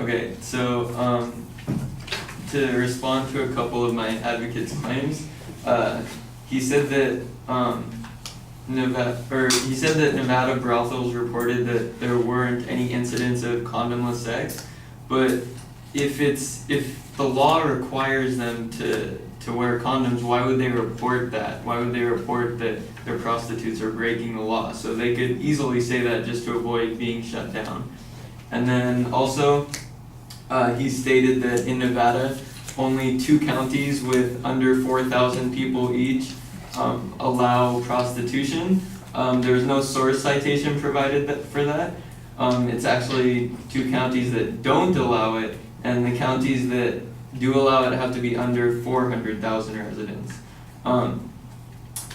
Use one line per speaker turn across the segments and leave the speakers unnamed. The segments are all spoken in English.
Okay, so to respond to a couple of my advocate's claims, he said that Nevada brothels reported that there weren't any incidents of condomless sex, but if the law requires them to wear condoms, why would they report that? Why would they report that their prostitutes are breaking the law? So they could easily say that just to avoid being shut down. And then also, he stated that in Nevada, only 2 counties with under 4,000 people each allow prostitution. There's no source citation provided for that. It's actually 2 counties that don't allow it, and the counties that do allow it have to be under 400,000 residents. One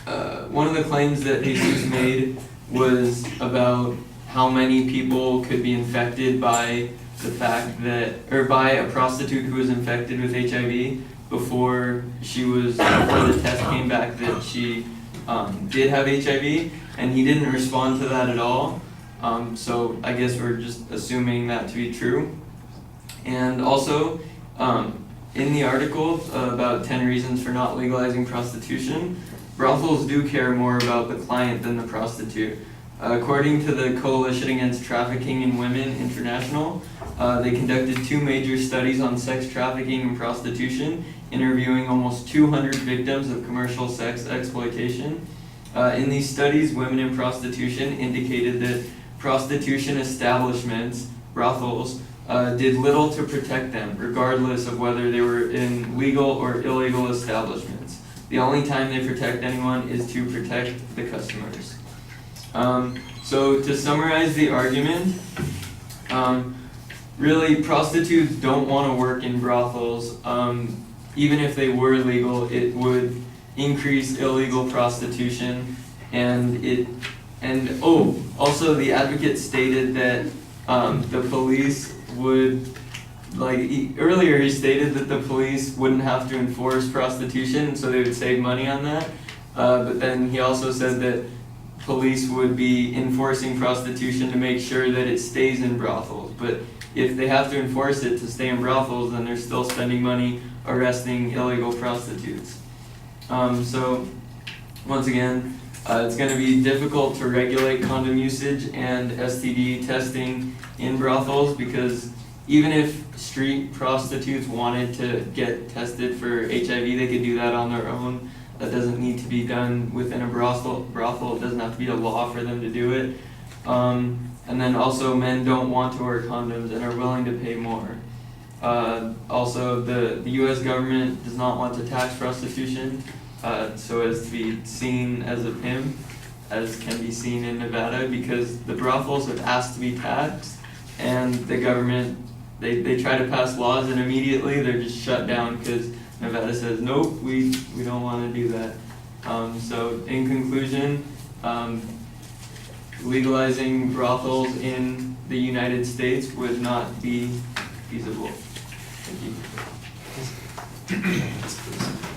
of the claims that Jesus made was about how many people could be infected by the fact that, or by a prostitute who was infected with HIV before the test came back that she did have HIV, and he didn't respond to that at all. So I guess we're just assuming that to be true. And also, in the article about 10 reasons for not legalizing prostitution, brothels do care more about the client than the prostitute. According to the Coalition Against Trafficking in Women International, they conducted 2 major studies on sex trafficking and prostitution, interviewing almost 200 victims of commercial sex exploitation. In these studies, women in prostitution indicated that prostitution establishments, brothels, did little to protect them, regardless of whether they were in legal or illegal establishments. The only time they protect anyone is to protect the customers. So to summarize the argument, really prostitutes don't want to work in brothels. Even if they were legal, it would increase illegal prostitution, also the advocate stated that the police would, earlier he stated that the police wouldn't have to enforce prostitution, so they would save money on that, but then he also said that police would be enforcing prostitution to make sure that it stays in brothels. But if they have to enforce it to stay in brothels, then they're still spending money arresting illegal prostitutes. So once again, it's going to be difficult to regulate condom usage and STD testing in brothels, because even if street prostitutes wanted to get tested for HIV, they could do that on their own. That doesn't need to be done within a brothel. It doesn't have to be a law for them to do it. And then also, men don't want to wear condoms and are willing to pay more. Also, the U.S. government does not want to tax prostitution so as to be seen as a pimp, as can be seen in Nevada, because the brothels have asked to be taxed, and the government, they try to pass laws, and immediately they're just shut down because Nevada says, nope, we don't want to do that. So in conclusion, legalizing brothels in the United States would not be feasible. Thank you.